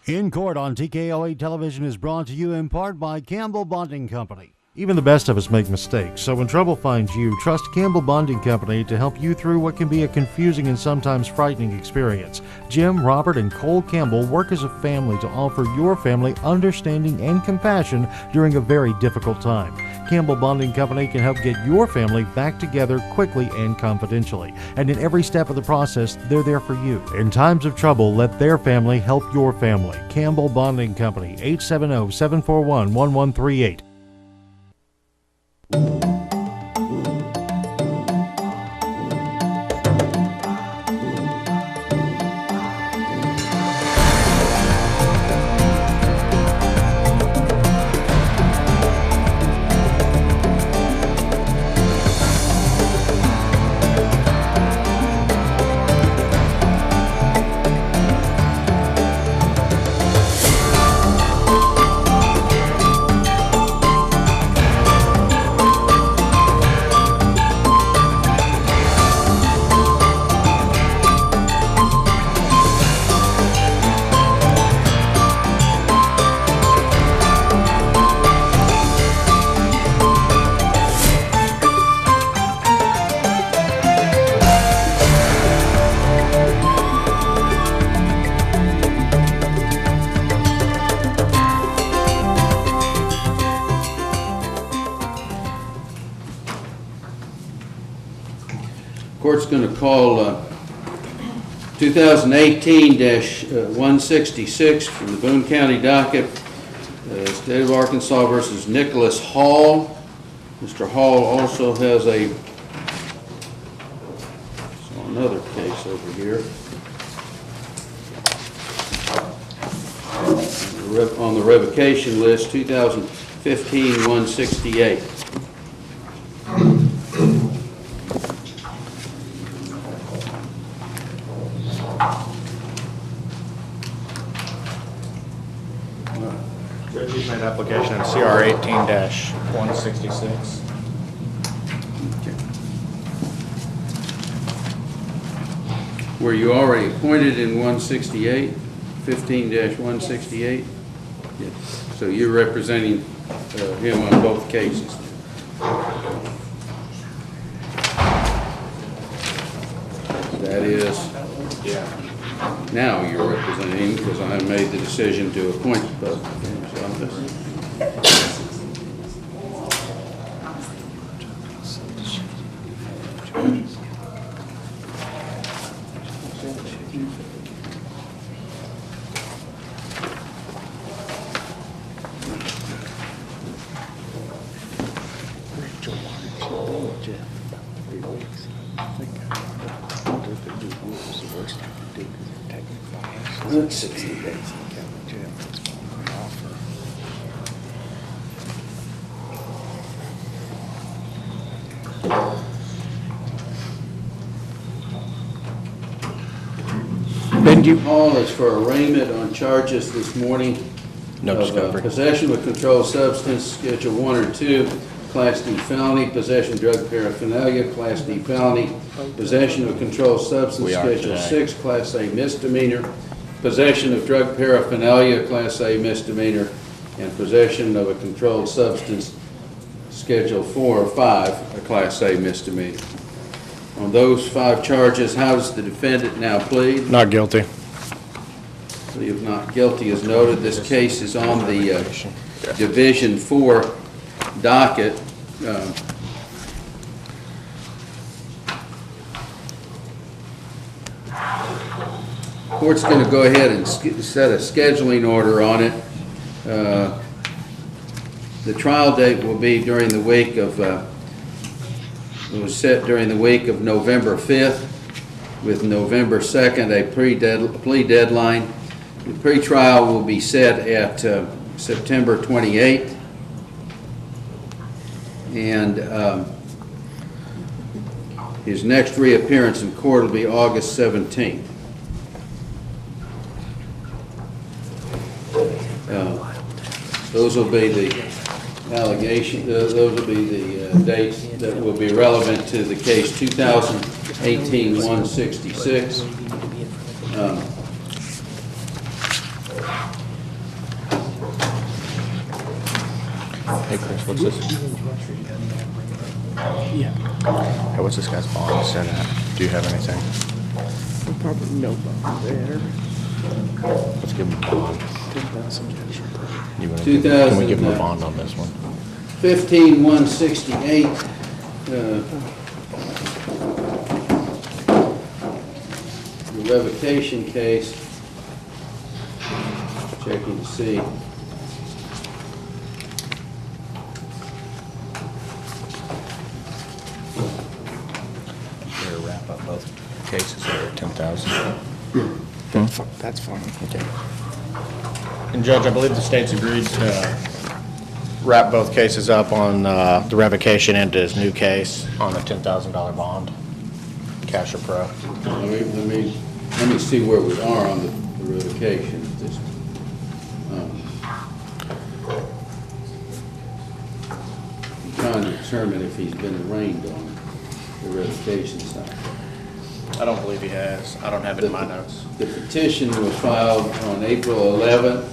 In Court on TKO8 Television is brought to you in part by Campbell Bonding Company. Even the best of us make mistakes, so when trouble finds you, trust Campbell Bonding Company to help you through what can be a confusing and sometimes frightening experience. Jim, Robert, and Cole Campbell work as a family to offer your family understanding and compassion during a very difficult time. Campbell Bonding Company can help get your family back together quickly and confidentially. And in every step of the process, they're there for you. In times of trouble, let their family help your family. Campbell Bonding Company, 870-741-1138. Court's going to call 2018-166 from the Boone County docket, State of Arkansas versus Nicholas Hall. Mr. Hall also has another case over here on the revocation list, 2015-168. Judge, you've made application in CR 18-166. Okay. Were you already appointed in 168, 15-168? Yes. So you're representing him on both cases. That is, Yeah. now you're representing him because I made the decision to appoint both of them. Look, 60 days. Hall is for arraignment on charges this morning of possession of a controlled substance, Schedule 1 or 2, Class D felony, possession of drug paraphernalia, Class D felony, possession of a controlled substance, Schedule 6, Class A misdemeanor, possession of drug paraphernalia, Class A misdemeanor, and possession of a controlled substance, Schedule 4 or 5, a Class A misdemeanor. On those 5 charges, how does the defendant now plead? Not guilty. Plea of not guilty is noted. This case is on the Division 4 docket. Court's going to go ahead and set a scheduling order on it. The trial date will be during the week of it was set during the week of November 5th, with November 2nd a plea deadline. The pretrial will be set at September 28th, and his next reappearance in court will be August 17th. Those will be the allegation. Those will be the dates that will be relevant to the case 2018-166. Hey Chris, what's this? Yeah, Hey, what's this guy's bond set at? Do you have anything? probably no bond there. Let's give him a bond. 10,000 cash. You wanna 2000, can we give him a bond on this one? 15168, the revocation case. Checking to see. Better wrap up both cases at 10,000. That's fine. Okay. And Judge, I believe the state's agreed to wrap both cases up on the revocation into his new case on the $10,000 bond. Cash or pro? Let me see where we are on the revocation. Just, I'm trying to determine if he's been arraigned on the revocation side. I don't believe he has. I don't have it in my notes. The petition was filed on April 11th.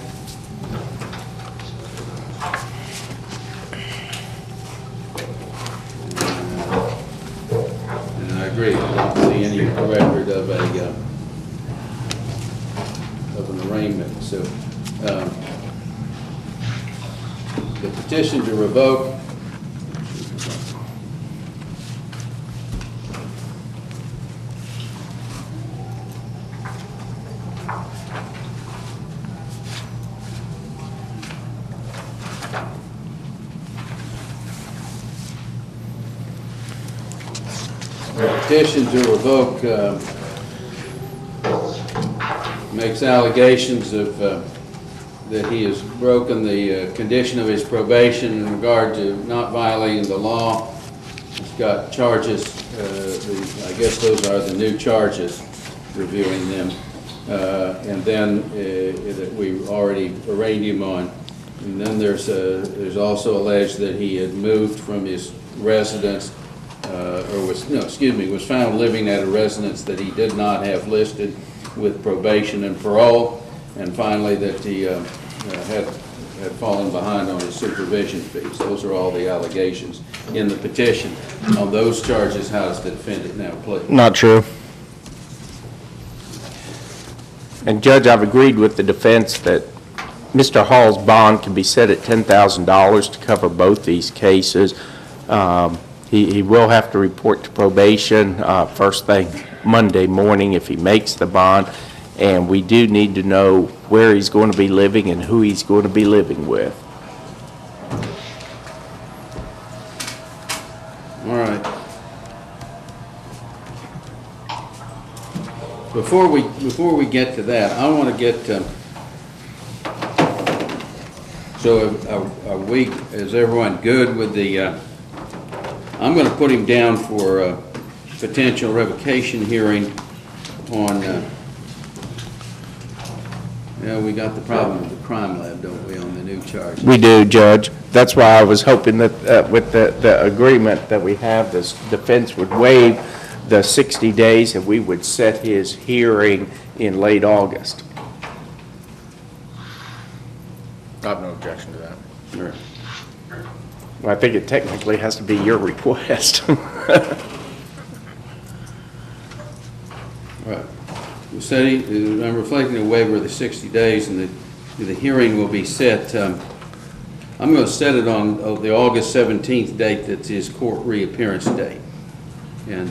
And I agree, I don't see any record of an arraignment. So the petition to revoke makes allegations of that he has broken the condition of his probation in regard to not violating the law. He's got charges, I guess those are the new charges, reviewing them. And then that we already arraigned him on. And then there's also alleged that he had moved from his residence, was found living at a residence that he did not have listed with probation and parole. And finally, that he had fallen behind on his supervision fees. Those are all the allegations in the petition. On those charges, how does the defendant now plead? Not true. And Judge, I've agreed with the defense that Mr. Hall's bond can be set at $10,000 to cover both these cases. He will have to report to probation first thing Monday morning if he makes the bond. And we do need to know where he's going to be living and who he's going to be living with. All right. Before we get to that, I want to get is everyone good with the? I'm going to put him down for a potential revocation hearing on. We got the problem with the crime lab, don't we, on the new charges? We do, Judge. That's why I was hoping that with the agreement that we have, this defense would waive the 60 days and we would set his hearing in late August. I have no objection to that. Sure. Well, I think it technically has to be your request. Right. I'm reflecting a waiver of the 60 days, and the hearing will be set. I'm going to set it on the August 17th date. That's his court reappearance date, and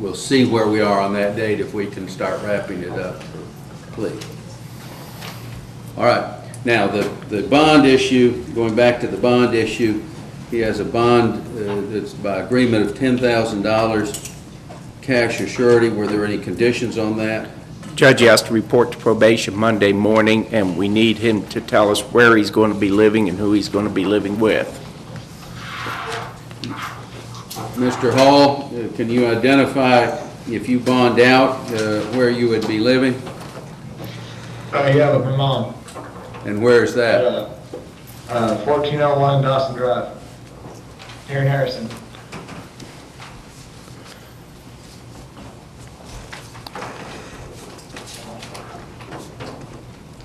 we'll see where we are on that date if we can start wrapping it up. Please. All right. Now the bond issue. Going back to the bond issue, he has a bond that's by agreement of $10,000. Cash or surety, were there any conditions on that? Judge, he has to report to probation Monday morning, and we need him to tell us where he's going to be living and who he's going to be living with. Mr. Hall, can you identify, if you bond out, where you would be living? Yeah, with my mom. And where's that? 1401 Dawson Drive, here in Harrison.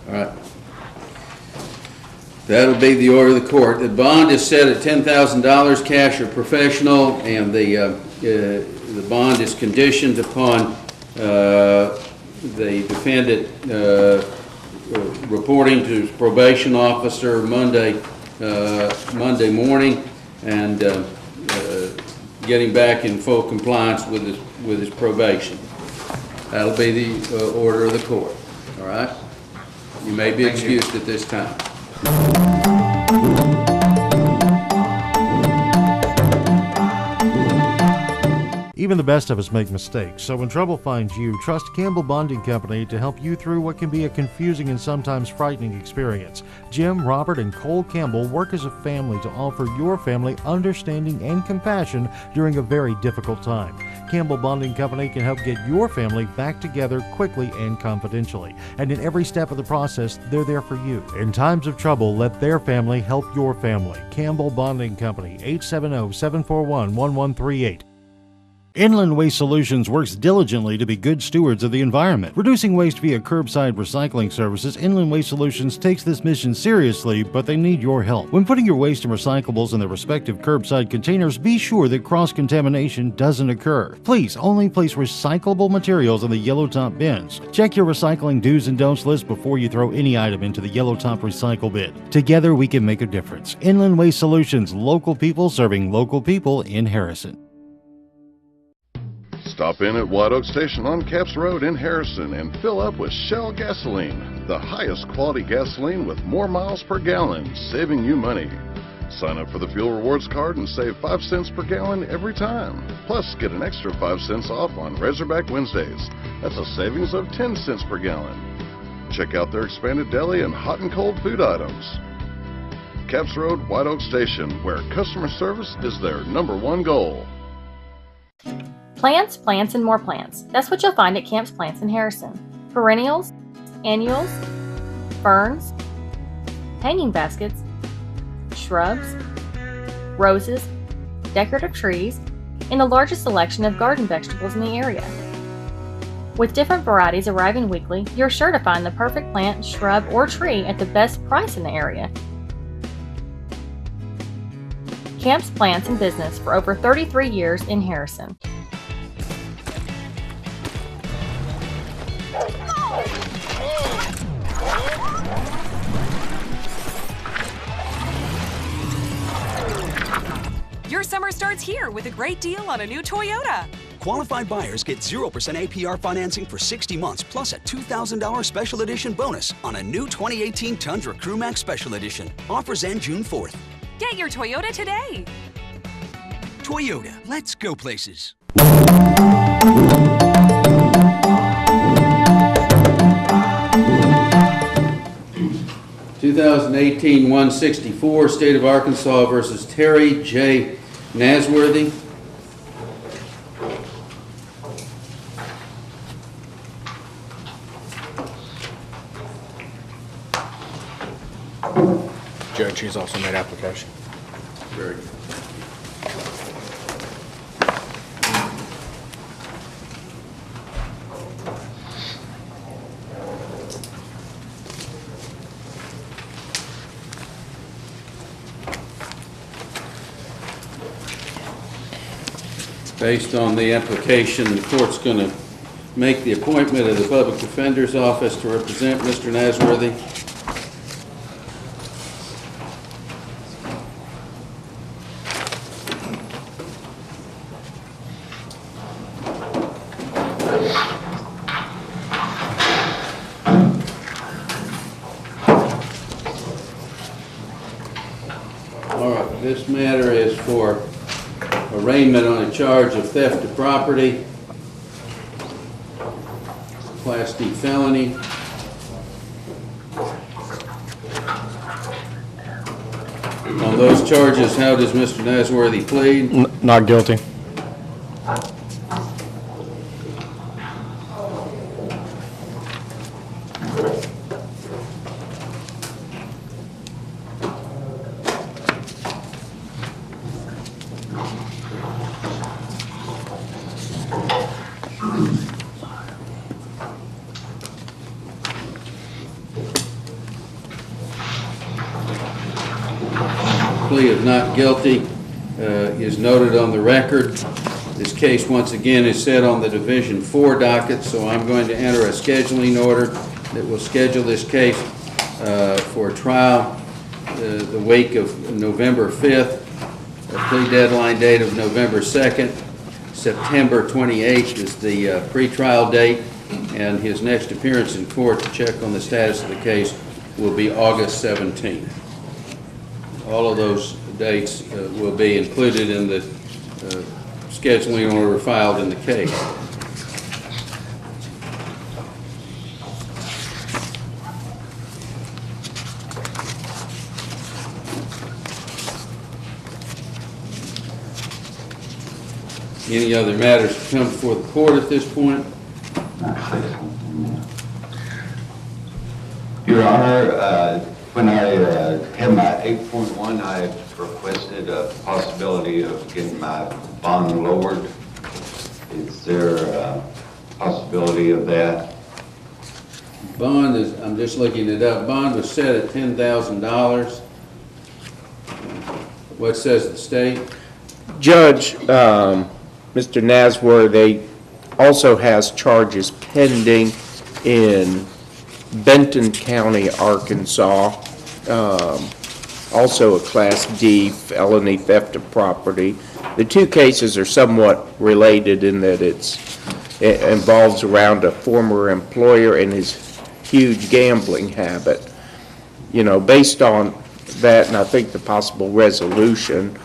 All right. That'll be the order of the court. The bond is set at $10,000, cash or professional, and the bond is conditioned upon the defendant reporting to his probation officer Monday morning and getting back in full compliance with his probation. That'll be the order of the court. All right? You may be excused at this time. Even the best of us make mistakes, so when trouble finds you, trust Campbell Bonding Company to help you through what can be a confusing and sometimes frightening experience. Jim, Robert, and Cole Campbell work as a family to offer your family understanding and compassion during a very difficult time. Campbell Bonding Company can help get your family back together quickly and confidentially. And in every step of the process, they're there for you. In times of trouble, let their family help your family. Campbell Bonding Company, 870-741-1138. Inland Waste Solutions works diligently to be good stewards of the environment. Reducing waste via curbside recycling services, Inland Waste Solutions takes this mission seriously, but they need your help. When putting your waste and recyclables in their respective curbside containers, be sure that cross-contamination doesn't occur. Please only place recyclable materials in the yellow top bins. Check your recycling do's and don'ts list before you throw any item into the yellow top recycle bin. Together we can make a difference. Inland Waste Solutions, local people serving local people in Harrison. Stop in at White Oak Station on Capps Road in Harrison and fill up with Shell gasoline, the highest quality gasoline with more miles per gallon, saving you money. Sign up for the Fuel Rewards card and save 5 cents per gallon every time. Plus, get an extra 5 cents off on Razorback Wednesdays. That's a savings of 10 cents per gallon. Check out their expanded deli and hot and cold food items. Capps Road, White Oak Station, where customer service is their #1 goal. Plants, plants, and more plants. That's what you'll find at Camp's Plants in Harrison. Perennials, annuals, ferns, hanging baskets, shrubs, roses, decorative trees, and the largest selection of garden vegetables in the area. With different varieties arriving weekly, you're sure to find the perfect plant, shrub, or tree at the best price in the area. Camp's Plants in business for over 33 years in Harrison. Your summer starts here with a great deal on a new Toyota. Qualified buyers get 0% APR financing for 60 months plus a $2,000 special edition bonus on a new 2018 Tundra Crewmax Special Edition. Offers end June 4th. Get your Toyota today. Toyota, let's go places. 2018-164, State of Arkansas versus Terry J. Nasworthy. Judge, he's also made application. Very good. Based on the application, the court's going to make the appointment of the Public Defender's Office to represent Mr. Nasworthy. All right, this matter is for arraignment on a charge of theft of property, Class D felony. On those charges, how does Mr. Nasworthy plead? Not guilty. plea of not guilty is noted on the record. This case, once again, is set on the Division 4 docket, so I'm going to enter a scheduling order that will schedule this case for trial the week of November 5th, a plea deadline date of November 2nd. September 28th is the pretrial date, and his next appearance in court to check on the status of the case will be August 17th. All of those dates will be included in the scheduling order filed in the case. Any other matters to come before the court at this point? Your Honor, when I had my 8.1, I requested a possibility of getting my bond lowered. Is there a possibility of that? Bond is, I'm just looking it up, bond was set at $10,000. What says the state? Judge, Mr. Nasworthy also has charges pending in Benton County, Arkansas, also a Class D felony theft of property. The two cases are somewhat related in that it involves around a former employer and his huge gambling habit. You know, based on that, and I think the possible resolution,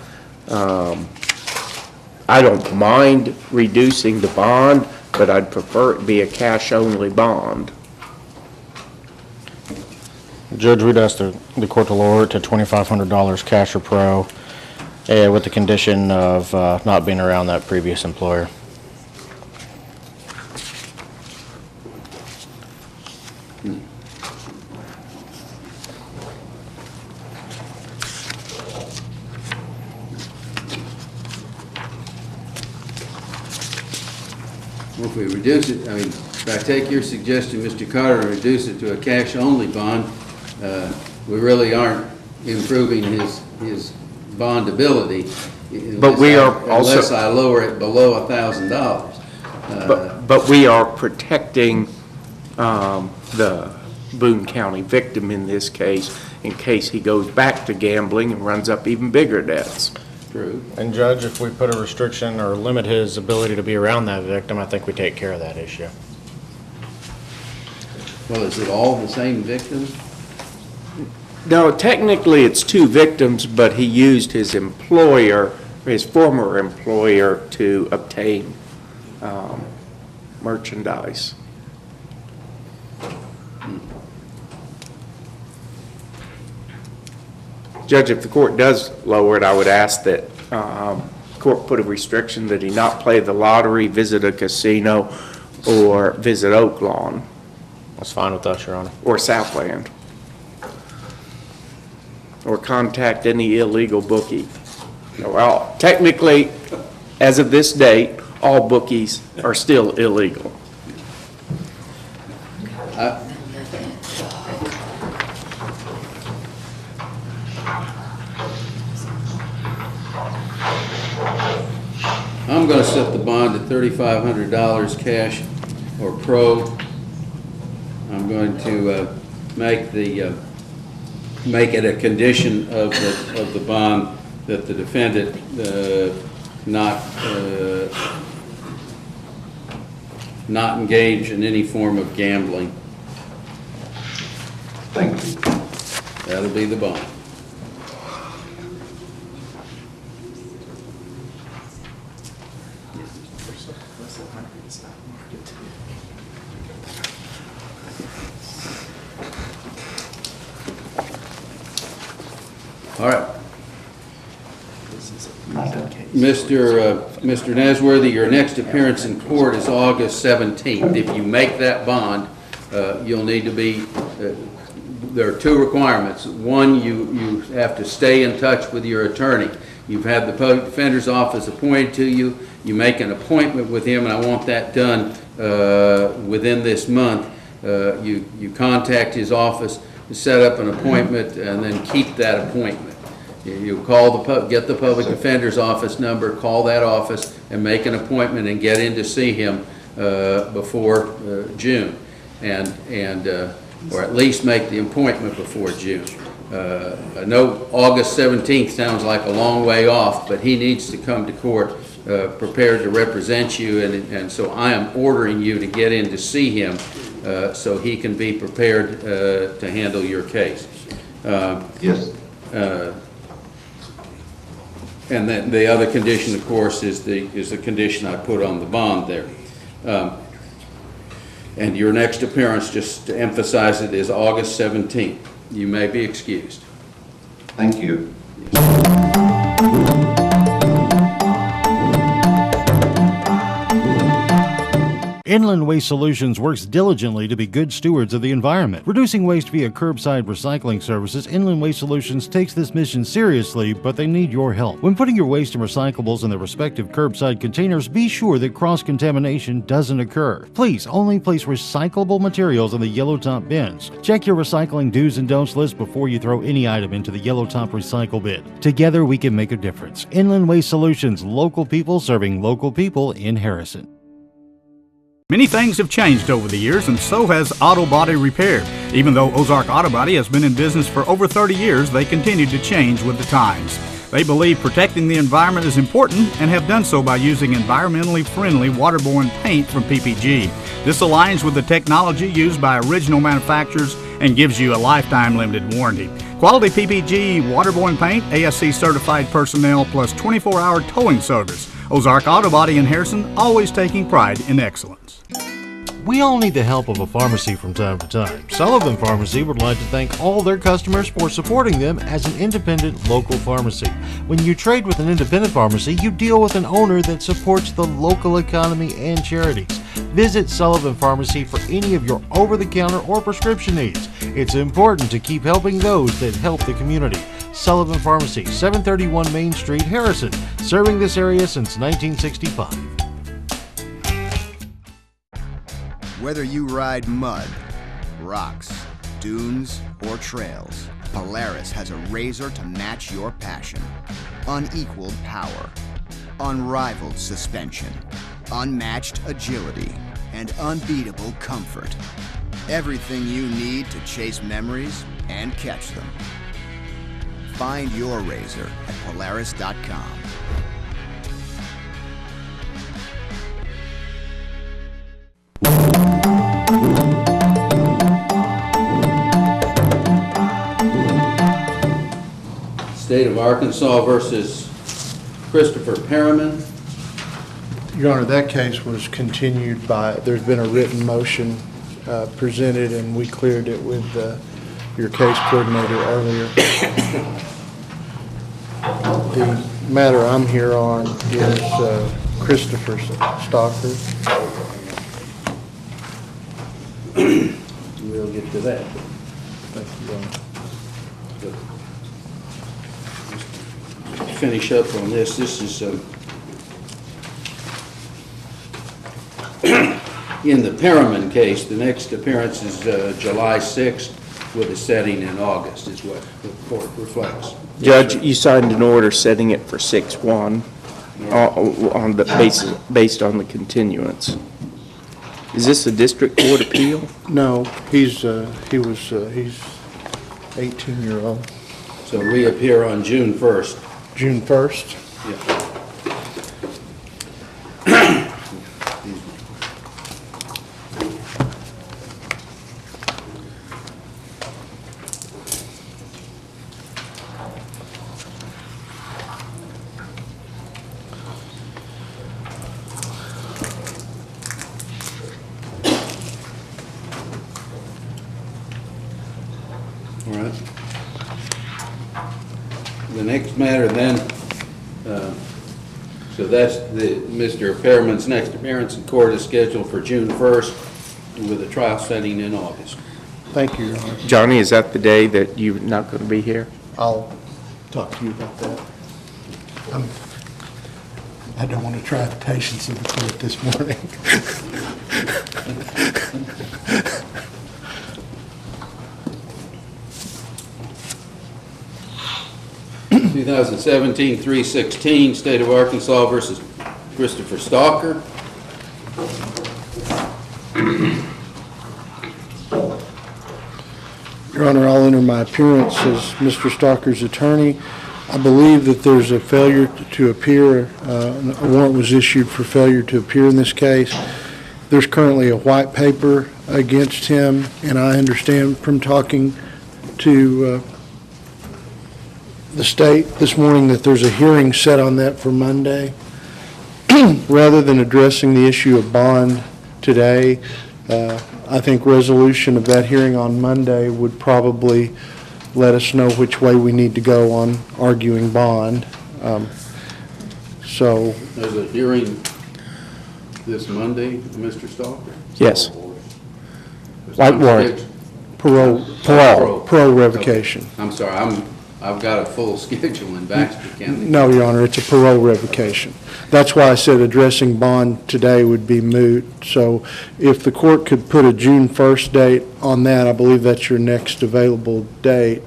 I don't mind reducing the bond, but I'd prefer it be a cash-only bond. Judge, we'd ask the court to lower it to $2,500 cash or pro, with the condition of not being around that previous employer. Well, if we reduce it, I mean, if I take your suggestion, Mr. Carter, and reduce it to a cash-only bond, we really aren't improving his bondability. But we are also, unless I lower it below $1,000. but we are protecting the Boone County victim in this case, in case he goes back to gambling and runs up even bigger debts. True. And Judge, if we put a restriction or limit his ability to be around that victim, I think we take care of that issue. Well, is it all the same victim? No, technically it's two victims, but he used his employer, his former employer, to obtain merchandise. Judge, if the court does lower it, I would ask that court put a restriction that he not play the lottery, visit a casino, or visit Oak Lawn. That's fine with us, Your Honor. Or Southland. Or contact any illegal bookie. Well, technically, as of this date, all bookies are still illegal. I'm going to set the bond at $3,500 cash or pro. I'm going to make it a condition of the bond that the defendant not engage in any form of gambling. Thank you. That'll be the bond. All right. Mr. Nasworthy, your next appearance in court is August 17th. If you make that bond, you'll need to be, there are two requirements. One, you have to stay in touch with your attorney. You've had the public defender's office appointed to you. You make an appointment with him, and I want that done within this month. You contact his office, set up an appointment, and then keep that appointment. You call get the public defender's office number, call that office, and make an appointment and get in to see him before June, or at least make the appointment before June. I know August 17th sounds like a long way off, but he needs to come to court prepared to represent you, and so I am ordering you to get in to see him so he can be prepared to handle your case. Yes. And then the other condition, of course, is the condition I put on the bond there. And your next appearance, just to emphasize it, is August 17th. You may be excused. Thank you. Inland Waste Solutions works diligently to be good stewards of the environment. Reducing waste via curbside recycling services, Inland Waste Solutions takes this mission seriously, but they need your help. When putting your waste and recyclables in their respective curbside containers, be sure that cross-contamination doesn't occur. Please only place recyclable materials in the yellow top bins. Check your recycling do's and don'ts list before you throw any item into the yellow top recycle bin. Together we can make a difference. Inland Waste Solutions, local people serving local people in Harrison. Many things have changed over the years, and so has auto body repair. Even though Ozark Auto Body has been in business for over 30 years, they continue to change with the times. They believe protecting the environment is important and have done so by using environmentally friendly waterborne paint from PPG. This aligns with the technology used by original manufacturers and gives you a lifetime limited warranty. Quality PPG waterborne paint, ASC certified personnel, plus 24-hour towing service. Ozark Auto Body in Harrison, always taking pride in excellence. We all need the help of a pharmacy from time to time. Sullivan Pharmacy would like to thank all their customers for supporting them as an independent local pharmacy. When you trade with an independent pharmacy, you deal with an owner that supports the local economy and charities. Visit Sullivan Pharmacy for any of your over-the-counter or prescription needs. It's important to keep helping those that help the community. Sullivan Pharmacy, 731 Main Street, Harrison, serving this area since 1965. Whether you ride mud, rocks, dunes, or trails, Polaris has a razor to match your passion. Unequaled power, unrivaled suspension, unmatched agility, and unbeatable comfort. Everything you need to chase memories and catch them. Find your razor at Polaris.com. State of Arkansas versus Christopher Perriman. Your Honor, that case was continued by, there's been a written motion presented, and we cleared it with your case coordinator earlier. The matter I'm here on is Christopher Stocker. We'll get to that. Thank you, Your Honor. Finish up on this. This is in the Perriman case. The next appearance is July 6th with a setting in August, is what the court reflects. Judge, you signed an order setting it for 6/1 on the basis based on the continuance. Is this a district court appeal? No, he's 18-year-old. So reappear on June 1st. June 1st? Yeah. All right. The next matter then, so that's Mr. Perriman's next appearance in court is scheduled for June 1st with a trial setting in August. Thank you, Your Honor. Johnny, is that the day that you're not going to be here? I'll talk to you about that. I don't want to try the patience of the court this morning. 2017-316, State of Arkansas versus Christopher Stalker. Your Honor, I'll enter my appearance as Mr. Stalker's attorney. I believe that there's a failure to appear, a warrant was issued for failure to appear in this case. There's currently a white paper against him, and I understand from talking to the state this morning that there's a hearing set on that for Monday. Rather than addressing the issue of bond today, I think resolution of that hearing on Monday would probably let us know which way we need to go on arguing bond. So There's a hearing this Monday, Mr. Stalker? Yes. White warrant. parole revocation. I'm sorry, I've got a full schedule in Baxter County. No, Your Honor, it's a parole revocation. That's why I said addressing bond today would be moot. So if the court could put a June 1st date on that, I believe that's your next available date.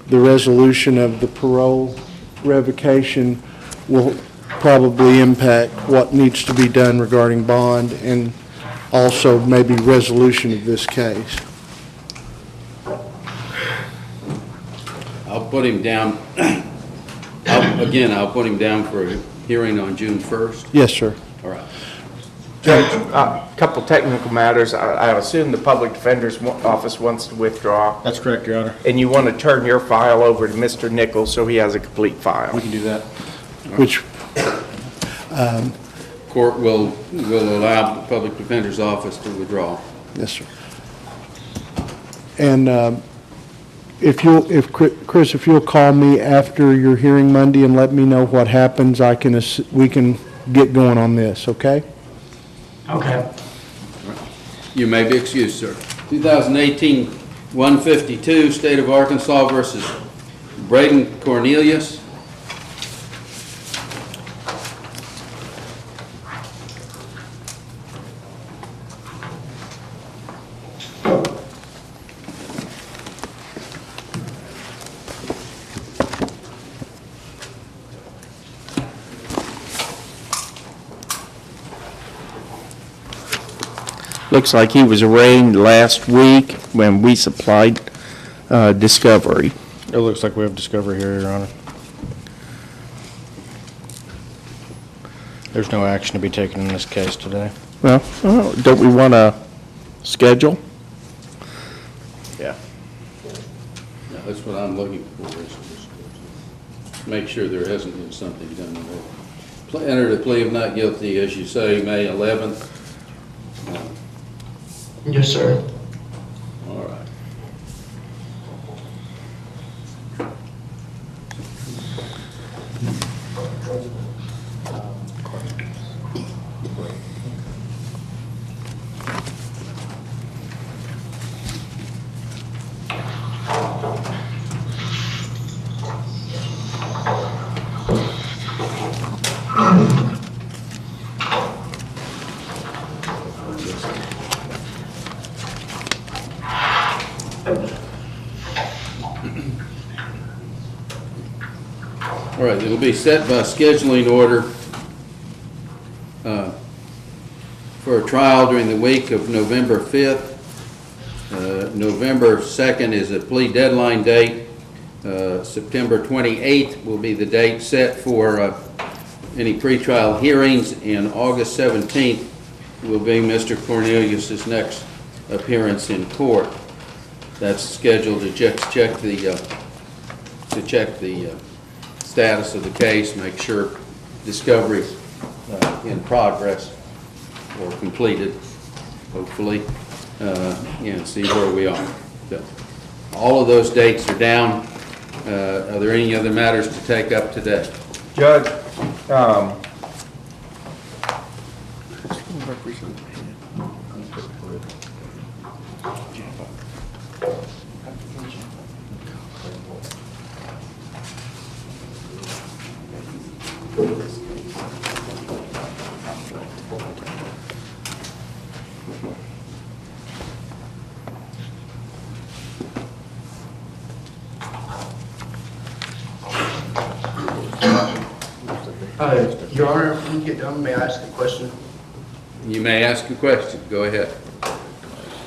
The resolution of the parole revocation will probably impact what needs to be done regarding bond and also maybe resolution of this case. I'll put him down, I'll put him down for a hearing on June 1st. Yes, sir. All right. Judge, a couple technical matters. I assume the Public Defender's Office wants to withdraw. That's correct, Your Honor. And you want to turn your file over to Mr. Nichols so he has a complete file. We can do that. Which Court will allow the Public Defender's Office to withdraw. Yes, sir. And Chris, if you'll call me after your hearing Monday and let me know what happens, we can get going on this, okay? Okay. You may be excused, sir. 2018-152, State of Arkansas versus Braden Cornelius. Looks like he was arraigned last week when we supplied discovery. It looks like we have discovery here, Your Honor. There's no action to be taken in this case today. Well, don't we want to schedule? Yeah. Yeah, that's what I'm looking for, is make sure there hasn't been something done there. Enter the plea of not guilty, as you say, May 11th. Yes, sir. All right. All right, it'll be set by scheduling order for a trial during the week of November 5th. November 2nd is a plea deadline date. September 28th will be the date set for any pretrial hearings, and August 17th will be Mr. Cornelius's next appearance in court. That's scheduled to check the status of the case, make sure discovery's in progress or completed, hopefully, and see where we are. So, all of those dates are down. Are there any other matters to take up today? Judge, Your Honor, if we get done, may I ask a question? You may ask a question. Go ahead.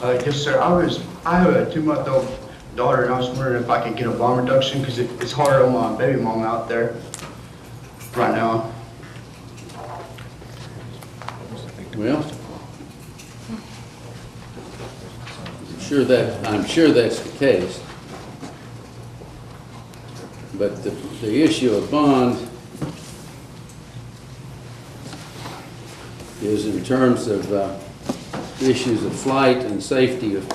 Yes, sir. I have a 2-month-old daughter, and I was wondering if I could get a bond reduction because it's hard on my baby mom out there right now. Well, I'm sure that's the case. But the issue of bond is in terms of issues of flight and safety of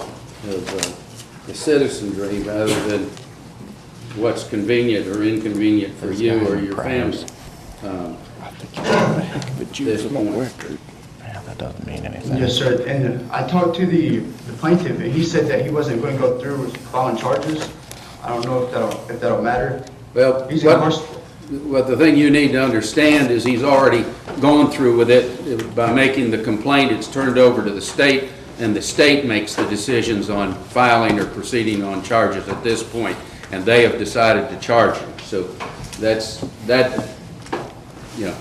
the citizenry rather than what's convenient or inconvenient for you or your family. That doesn't mean anything. Yes, sir. And I talked to the plaintiff, and he said that he wasn't going to go through with filing charges. I don't know if that'll matter. Well, the thing you need to understand is he's already gone through with it. By making the complaint, it's turned over to the state, and the state makes the decisions on filing or proceeding on charges at this point, and they have decided to charge him. So that's, you know.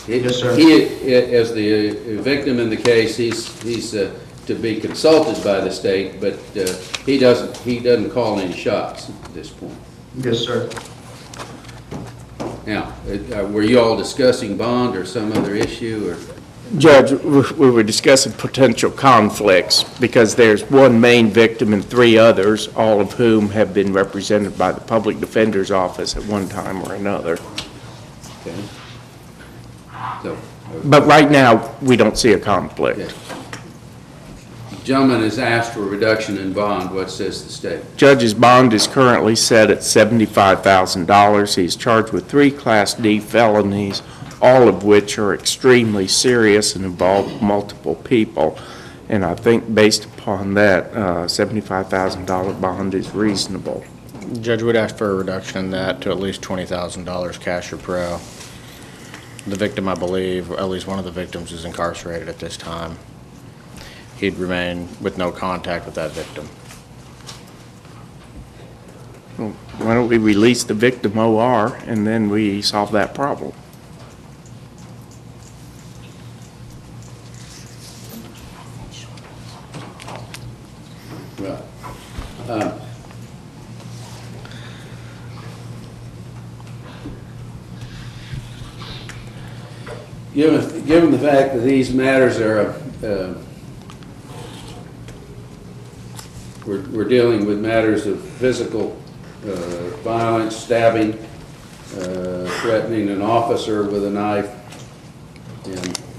Yes, sir. He, as the victim in the case, he's to be consulted by the state, but he doesn't call any shots at this point. Yes, sir. Now, were you all discussing bond or some other issue, or? Judge, we were discussing potential conflicts because there's one main victim and 3 others, all of whom have been represented by the public defender's office at one time or another. Okay. So, But right now, we don't see a conflict. okay. The gentleman has asked for a reduction in bond. What says the state? Judge's bond is currently set at $75,000. He's charged with 3 Class D felonies, all of which are extremely serious and involve multiple people. And I think based upon that, $75,000 bond is reasonable. Judge would ask for a reduction in that to at least $20,000 cash or pro. The victim, I believe, or at least one of the victims, is incarcerated at this time. He'd remain with no contact with that victim. Well, why don't we release the victim OR and then we solve that problem? Well, given the fact that these matters are, we're dealing with matters of physical violence, stabbing, threatening an officer with a knife,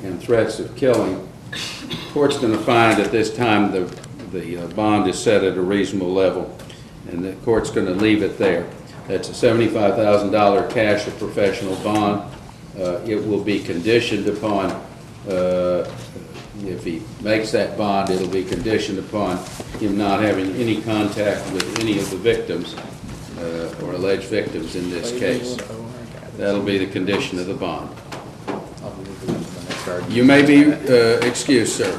and threats of killing, the court's going to find at this time the bond is set at a reasonable level, and the court's going to leave it there. That's a $75,000 cash or professional bond. It will be conditioned upon, if he makes that bond, it'll be conditioned upon him not having any contact with any of the victims or alleged victims in this case. That'll be the condition of the bond. You may be excused, sir.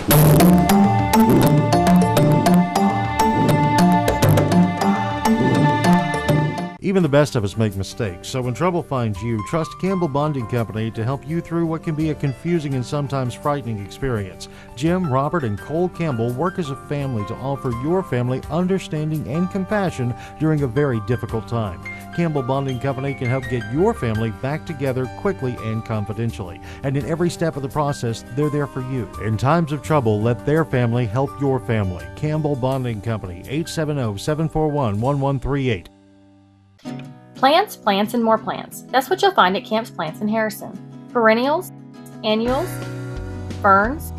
Even the best of us make mistakes, so when trouble finds you, trust Campbell Bonding Company to help you through what can be a confusing and sometimes frightening experience. Jim, Robert, and Cole Campbell work as a family to offer your family understanding and compassion during a very difficult time. Campbell Bonding Company can help get your family back together quickly and confidentially. And in every step of the process, they're there for you. In times of trouble, let their family help your family. Campbell Bonding Company, 870-741-1138. Plants, plants, and more plants. That's what you'll find at Camp's Plants in Harrison. Perennials, annuals, ferns,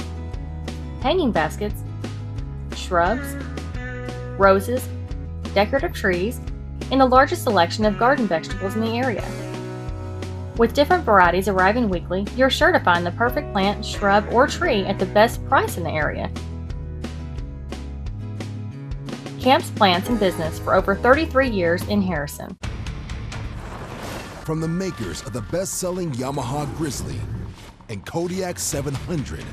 hanging baskets, shrubs, roses, decorative trees, and the largest selection of garden vegetables in the area. With different varieties arriving weekly, you're sure to find the perfect plant, shrub, or tree at the best price in the area. Camp's Plants in business for over 33 years in Harrison. From the makers of the best-selling Yamaha Grizzly and Kodiak 700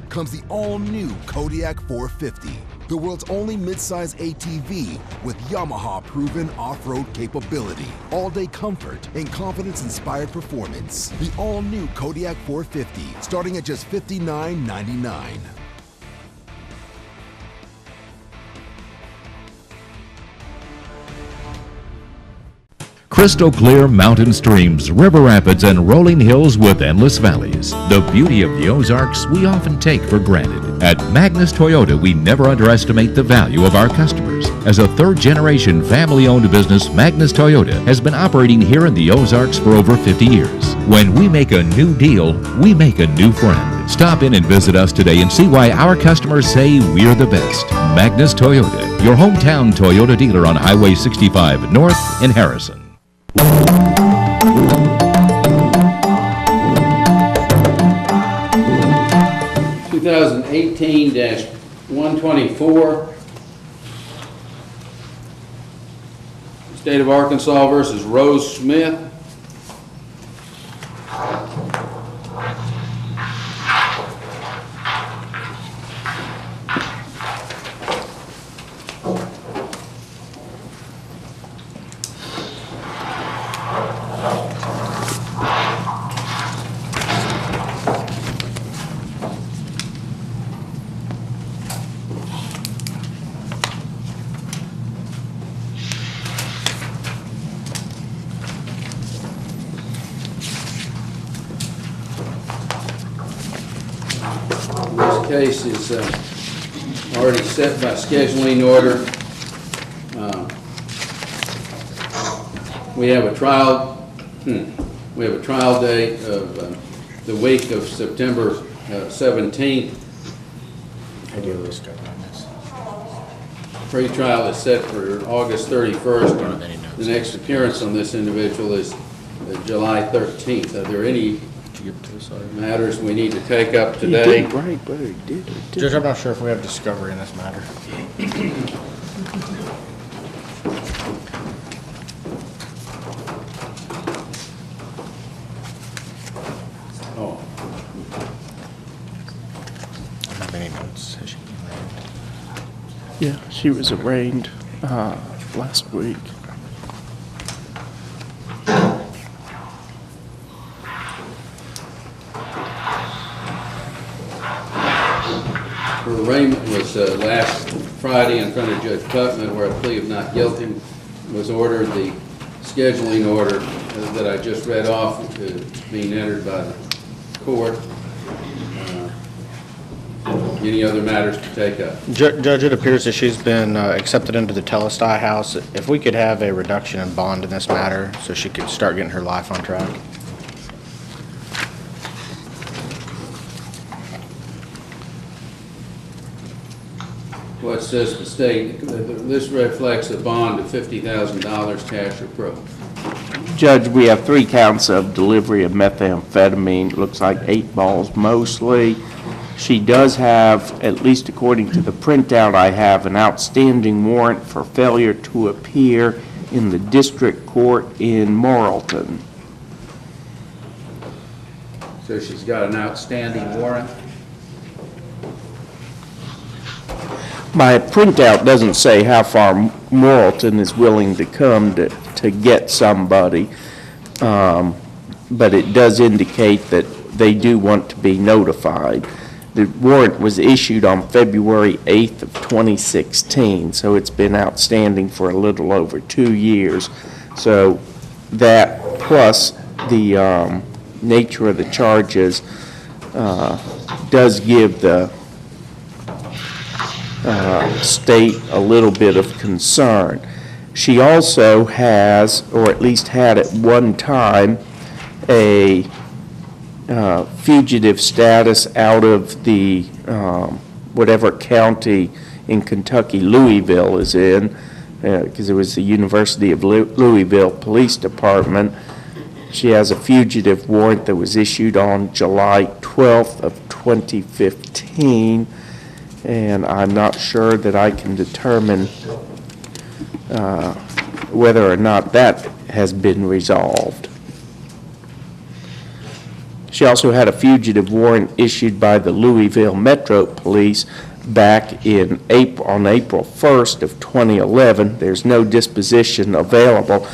comes the all-new Kodiak 450. the world's only midsize ATV with Yamaha-proven off-road capability, all-day comfort, and confidence-inspired performance. The all-new Kodiak 450, starting at just $59.99. Crystal clear mountain streams, river rapids, and rolling hills with endless valleys. The beauty of the Ozarks we often take for granted. At Magnus Toyota, we never underestimate the value of our customers. As a third-generation family-owned business, Magnus Toyota has been operating here in the Ozarks for over 50 years. When we make a new deal, we make a new friend. Stop in and visit us today and see why our customers say we're the best. Magnus Toyota, your hometown Toyota dealer on Highway 65 North in Harrison. 2018-124, State of Arkansas versus Rose Smith. Case is already set by scheduling order. We have a trial. We have a trial date of the week of September 17th. Pre-trial is set for August 31st. The next appearance on this individual is July 13th. Are there any matters we need to take up today? Judge, I'm not sure if we have discovery in this matter. Oh. I don't have any notes. Has she been arraigned? Yeah, she was arraigned last week. Her arraignment was last Friday in front of Judge Putman, where a plea of not guilty was ordered. The scheduling order that I just read off is being entered by the court. Any other matters to take up? Judge, it appears that she's been accepted into the Telestai house. If we could have a reduction in bond in this matter so she could start getting her life on track. What says the state? This reflects a bond of $50,000 cash or pro. Judge, we have 3 counts of delivery of methamphetamine. It looks like 8 balls mostly. She does have, at least according to the printout I have, an outstanding warrant for failure to appear in the district court in Morrilton. So she's got an outstanding warrant? My printout doesn't say how far Morrilton is willing to come to get somebody, but it does indicate that they do want to be notified. The warrant was issued on February 8th of 2016, so it's been outstanding for a little over 2 years. So that plus the nature of the charges does give the state a little bit of concern. She also has, or at least had at one time, a fugitive status out of the whatever county in Kentucky Louisville is in, because it was the University of Louisville Police Department. She has a fugitive warrant that was issued on July 12th of 2015, and I'm not sure that I can determine whether or not that has been resolved. She also had a fugitive warrant issued by the Louisville Metro Police back in on April 1st of 2011. There's no disposition available,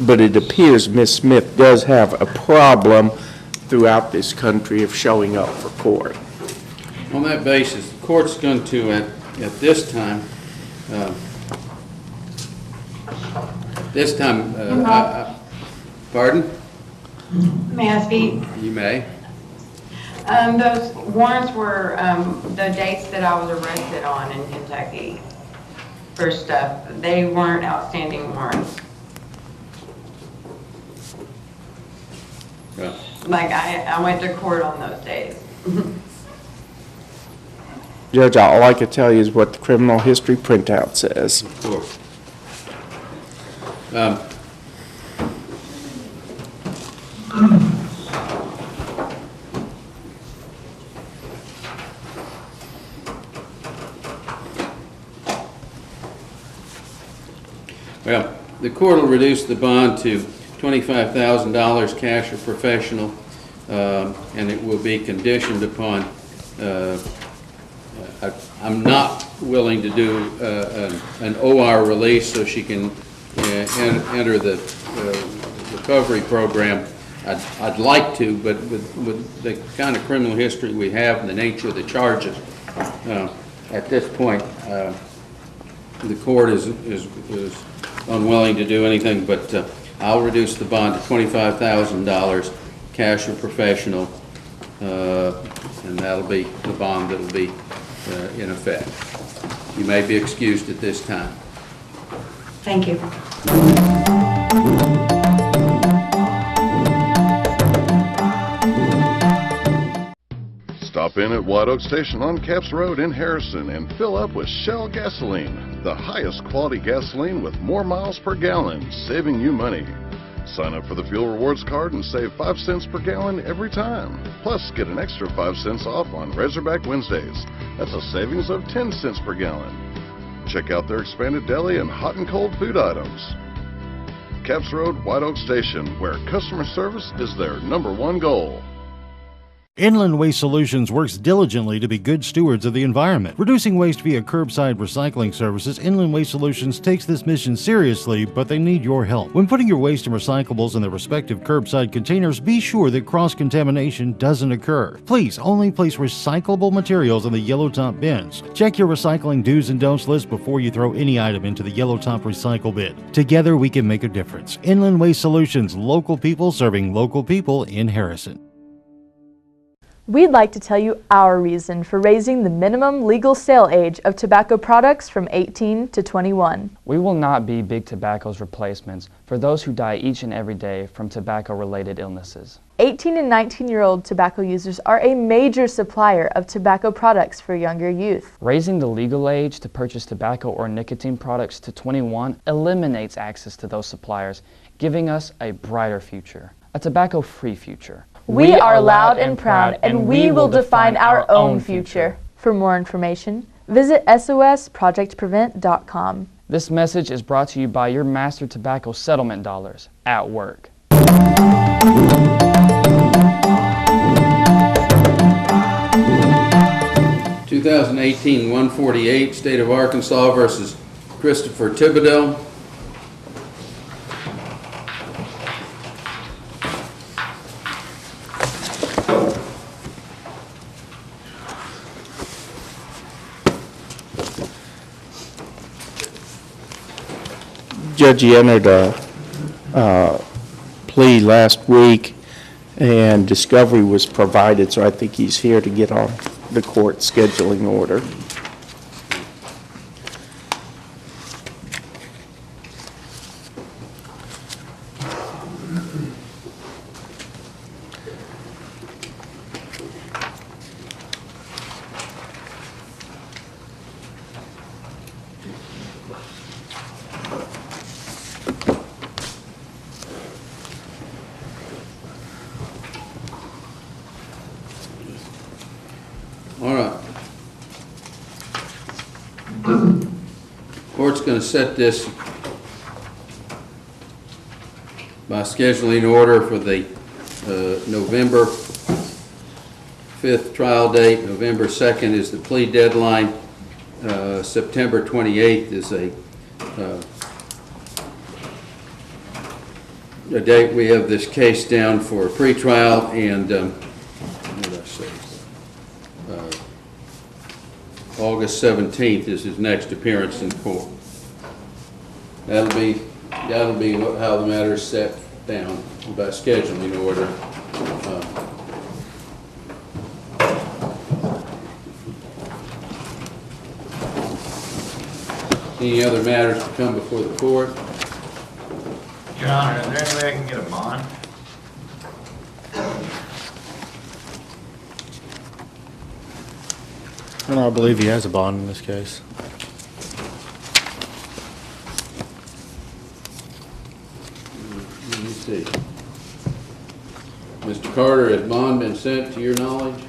but it appears Ms. Smith does have a problem throughout this country of showing up for court. On that basis, the court's going to, at this time, pardon? May I speak? You may. Those warrants were the dates that I was arrested on in Kentucky for stuff. They weren't outstanding warrants. Yeah. Like I went to court on those days. Judge, all I can tell you is what the criminal history printout says. Of course. Well, the court will reduce the bond to $25,000 cash or professional, and it will be conditioned upon, I'm not willing to do an OR release so she can enter the recovery program. I'd like to, but with the kind of criminal history we have and the nature of the charges, at this point, the court is unwilling to do anything, but I'll reduce the bond to $25,000, cash or professional, and that'll be the bond that'll be in effect. You may be excused at this time. Thank you. Stop in at White Oak Station on Capps Road in Harrison and fill up with Shell gasoline, the highest quality gasoline with more miles per gallon, saving you money. Sign up for the Fuel Rewards card and save 5 cents per gallon every time. Plus, get an extra 5 cents off on Razorback Wednesdays. That's a savings of 10 cents per gallon. Check out their expanded deli and hot and cold food items. Capps Road, White Oak Station, where customer service is their #1 goal. Inland Waste Solutions works diligently to be good stewards of the environment. Reducing waste via curbside recycling services, Inland Waste Solutions takes this mission seriously, but they need your help. When putting your waste and recyclables in their respective curbside containers, be sure that cross-contamination doesn't occur. Please only place recyclable materials in the yellow top bins. Check your recycling do's and don'ts list before you throw any item into the yellow top recycle bin. Together we can make a difference. Inland Waste Solutions, local people serving local people in Harrison. We'd like to tell you our reason for raising the minimum legal sale age of tobacco products from 18 to 21. We will not be Big Tobacco's replacements for those who die each and every day from tobacco-related illnesses. 18 and 19-year-old tobacco users are a major supplier of tobacco products for younger youth. Raising the legal age to purchase tobacco or nicotine products to 21 eliminates access to those suppliers, giving us a brighter future, a tobacco-free future. We are loud and proud, and we will define our own future. For more information, visit sosprojectprevent.com. This message is brought to you by your master tobacco settlement dollars at work. 2018-148, State of Arkansas versus Christopher Thibodeau. Judge, he entered a plea last week, and discovery was provided, so I think he's here to get on the court scheduling order. All right. Court's going to set this by scheduling order for the November 5th trial date. November 2nd is the plea deadline. September 28th is a date we have this case down for a pretrial, and what did I say? August 17th is his next appearance in court. That'll be how the matter is set down by scheduling order. Any other matters to come before the court? Your Honor, is there any way I can get a bond? And I believe he has a bond in this case. Let me see. Mr. Carter, has bond been sent to your knowledge?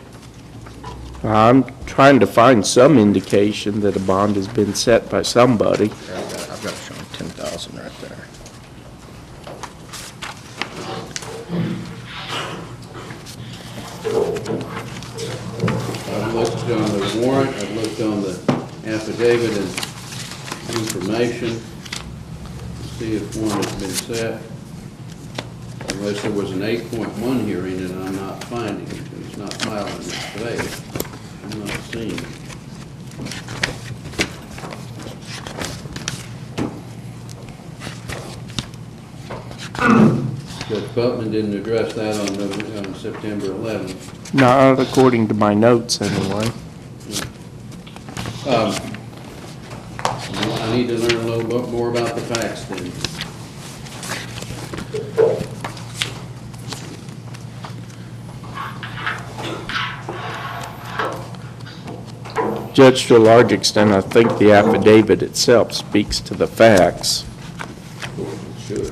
I'm trying to find some indication that a bond has been set by somebody. I've got to show him 10,000 right there. I've looked on the warrant, I've looked on the affidavit and information to see if one has been set. Unless there was an 8.1 hearing and I'm not finding it, it's not filed in this today. I'm not seeing it. Judge Putman didn't address that on September 11th. Not according to my notes, anyway. I need to learn a little bit more about the facts then. Judge, to a large extent, I think the affidavit itself speaks to the facts. Sure.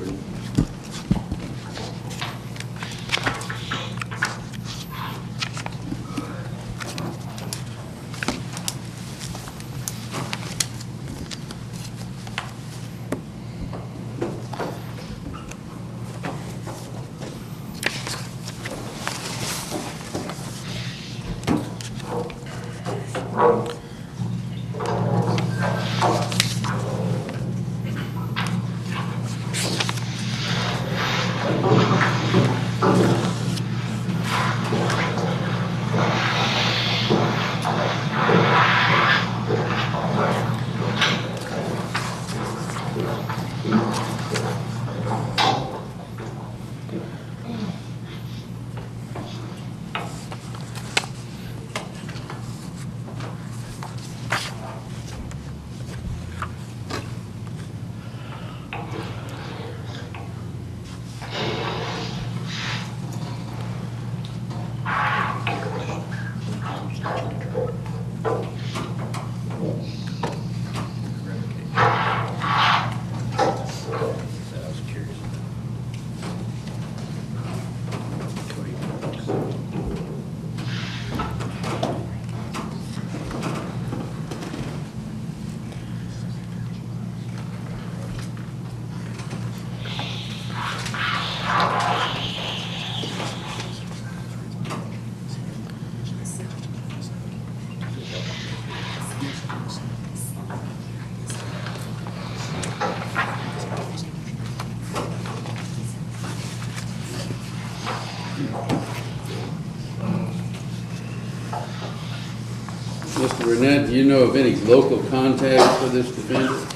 Mr. Burnett, do you know of any local contacts for this defendant?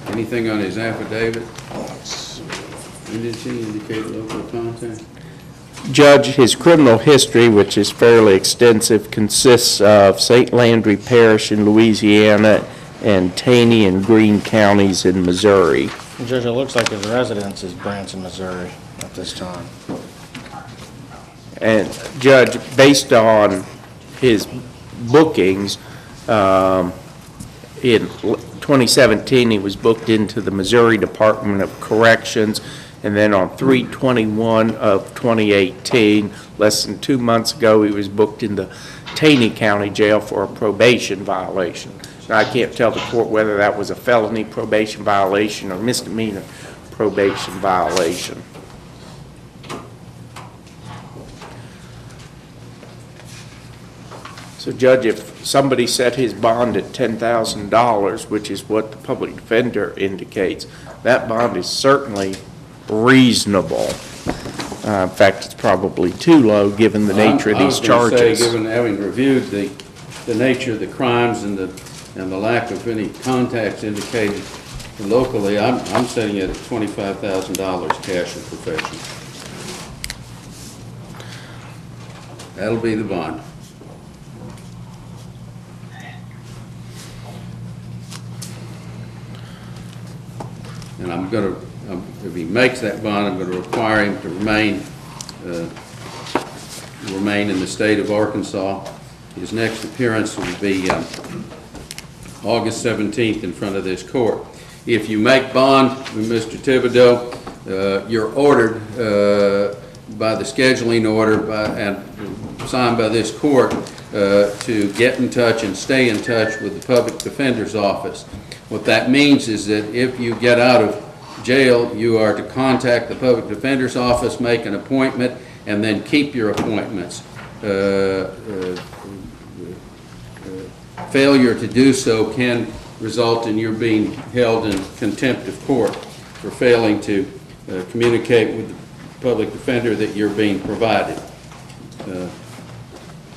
Anything on his affidavit? Did she indicate local contact? Judge, his criminal history, which is fairly extensive, consists of St. Landry Parish in Louisiana and Taney and Greene counties in Missouri. Judge, it looks like his residence is Branson, Missouri at this time. And Judge, based on his bookings, in 2017 he was booked into the Missouri Department of Corrections, and then on 3/21 of 2018, less than 2 months ago, he was booked into Taney County Jail for a probation violation. Now, I can't tell the court whether that was a felony probation violation or misdemeanor probation violation. So Judge, if somebody set his bond at $10,000, which is what the public defender indicates, that bond is certainly reasonable. In fact, it's probably too low, given the nature of these charges. I was going to say, given having reviewed the nature of the crimes and the lack of any contacts indicated locally, I'm setting it at $25,000 cash and professional. That'll be the bond. And if he makes that bond, I'm going to require him to remain in the state of Arkansas. His next appearance will be August 17th in front of this court. If you make bond with Mr. Thibodeau, you're ordered by the scheduling order and signed by this court to get in touch and stay in touch with the public defender's office. What that means is that if you get out of jail, you are to contact the public defender's office, make an appointment, and then keep your appointments. Failure to do so can result in your being held in contempt of court for failing to communicate with the public defender that you're being provided.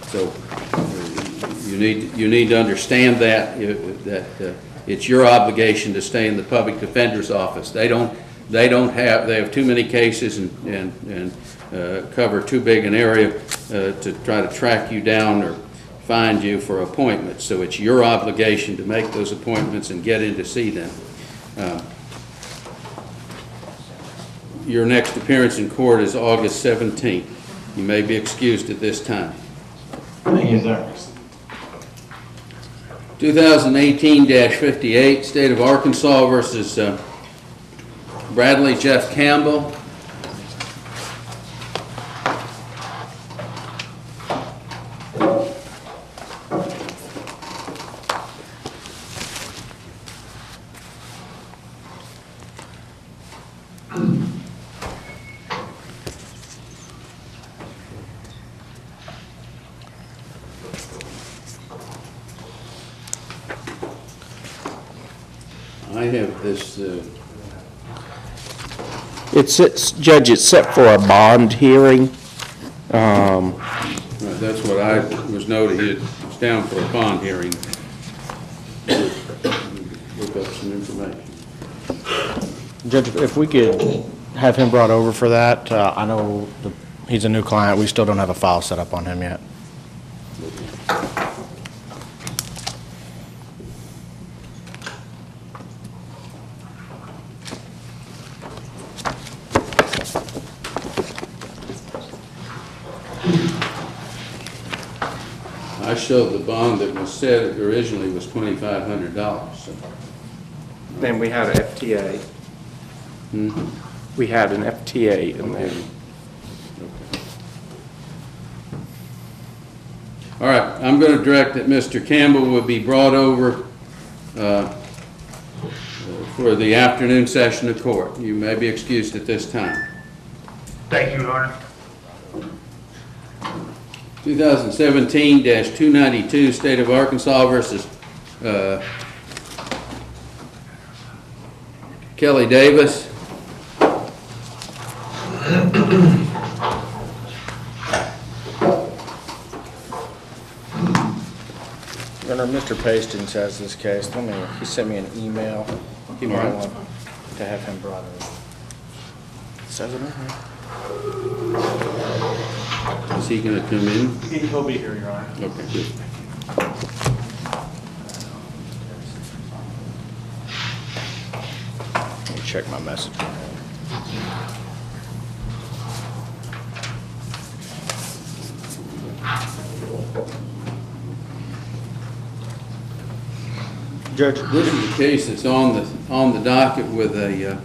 So you need to understand that it's your obligation to stay in the public defender's office. They have too many cases and cover too big an area to try to track you down or find you for appointments. So it's your obligation to make those appointments and get in to see them. Your next appearance in court is August 17th. You may be excused at this time. Thank you, sir. 2018-58, State of Arkansas versus Bradley Jeff Campbell. I have this. Judge, it's set for a bond hearing. That's what I was noted. It's down for a bond hearing. Look up some information. Judge, if we could have him brought over for that, I know he's a new client. We still don't have a file set up on him yet. I showed the bond that was set originally was $2,500. So. Then we had an FTA. We had an FTA in there. Okay. All right, I'm going to direct that Mr. Campbell will be brought over for the afternoon session of court. You may be excused at this time. Thank you, Your Honor. 2017-292, State of Arkansas versus Kelly Davis. Governor, Mr. Pastings has this case. He sent me an email. He might want to have him brought over. Says it in here. Is he going to come in? He'll be here, Your Honor. Okay, good. Let me check my message. Judge, this is a case that's on the docket with a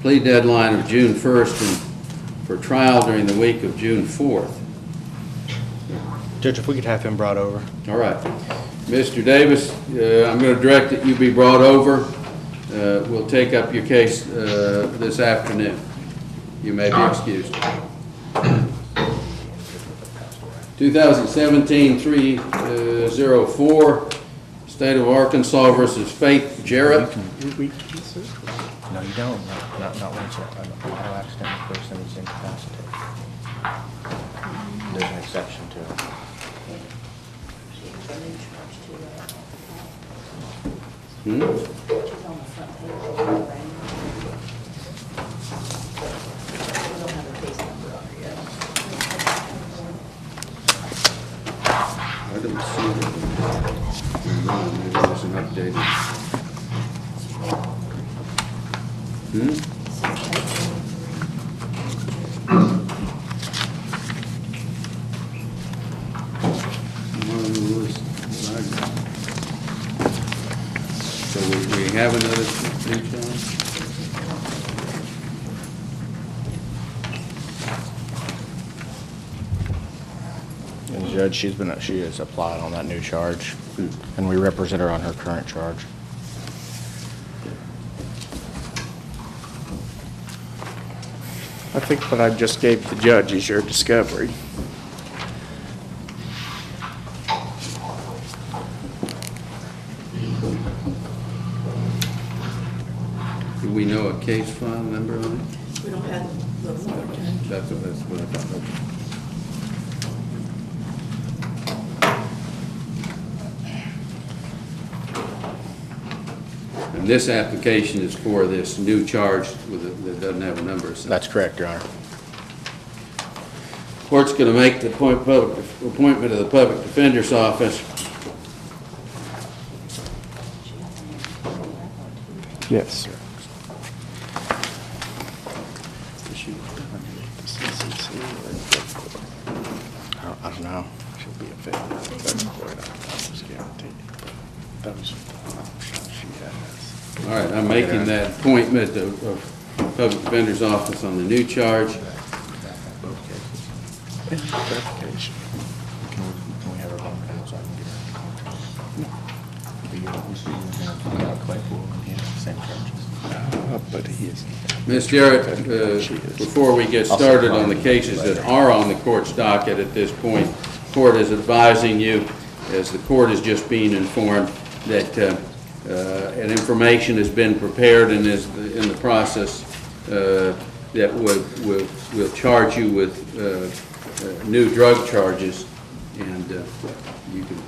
plea deadline of June 1st and for trial during the week of June 4th. Judge, if we could have him brought over. All right. Mr. Davis, I'm going to direct that you be brought over. We'll take up your case this afternoon. You may be excused. 2017-304, State of Arkansas versus Faith Jarrett. No, you don't. Not when it's an auto accident, the person is incapacitated. There's an exception to it. I don't see that. Maybe there's an updated. So we have another new challenge? And Judge, she has applied on that new charge, and we represent her on her current charge. I think what I just gave the judge is your discovery. Do we know a case file number on it? We don't have those. That's what I thought. And this application is for this new charge that doesn't have a number. So That's correct, Your Honor. Court's going to make the appointment of the public defender's office. Yes, sir. I don't know. She'll be a failure. That's what I was guaranteed. Those she has. All right, I'm making that appointment of public defender's office on the new charge. Verification. Can we have her bond counsel? I can get her. Claypool, and he has the same charges. But he is. Ms. Jarrett, before we get started on the cases that are on the court's docket at this point, court is advising you, as the court is just being informed, that an information has been prepared and is in the process that will charge you with new drug charges, and you can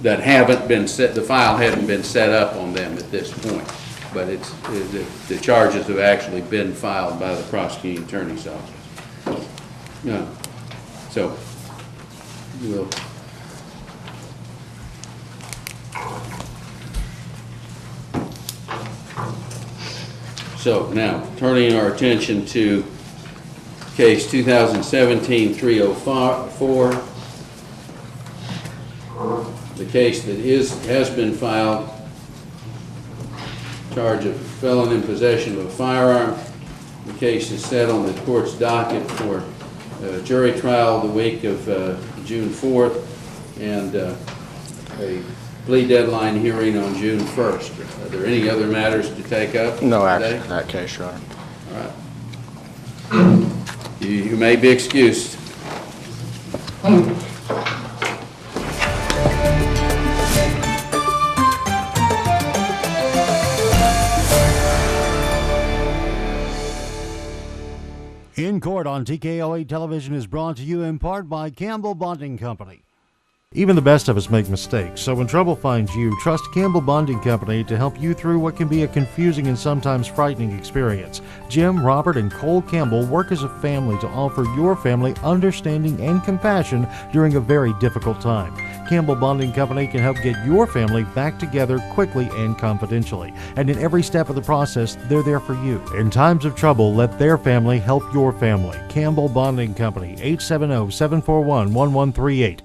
that haven't been set. The file hadn't been set up on them at this point, but the charges have actually been filed by the prosecuting attorney's office. So we'll. So now, turning our attention to case 2017-304, the case that has been filed, charge of felon in possession of a firearm. The case is set on the court's docket for jury trial the week of June 4th and a plea deadline hearing on June 1st. Are there any other matters to take up? No action in that case, Your Honor. All right. You may be excused. In Court on TKO8 Television is brought to you in part by Campbell Bonding Company. Even the best of us make mistakes, so when trouble finds you, trust Campbell Bonding Company to help you through what can be a confusing and sometimes frightening experience. Jim, Robert, and Cole Campbell work as a family to offer your family understanding and compassion during a very difficult time. Campbell Bonding Company can help get your family back together quickly and confidentially. And in every step of the process, they're there for you. In times of trouble, let their family help your family. Campbell Bonding Company, 870-741-1138.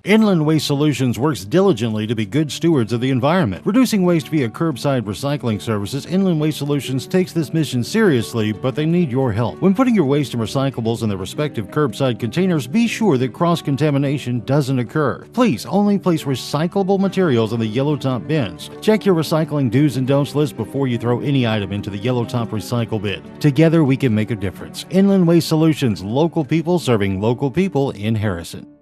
Inland Waste Solutions works diligently to be good stewards of the environment. Reducing waste via curbside recycling services, Inland Waste Solutions takes this mission seriously, but they need your help. When putting your waste and recyclables in their respective curbside containers, be sure that cross-contamination doesn't occur. Please only place recyclable materials in the yellow top bins. Check your recycling do's and don'ts list before you throw any item into the yellow top recycle bin. Together we can make a difference. Inland Waste Solutions, local people serving local people in Harrison.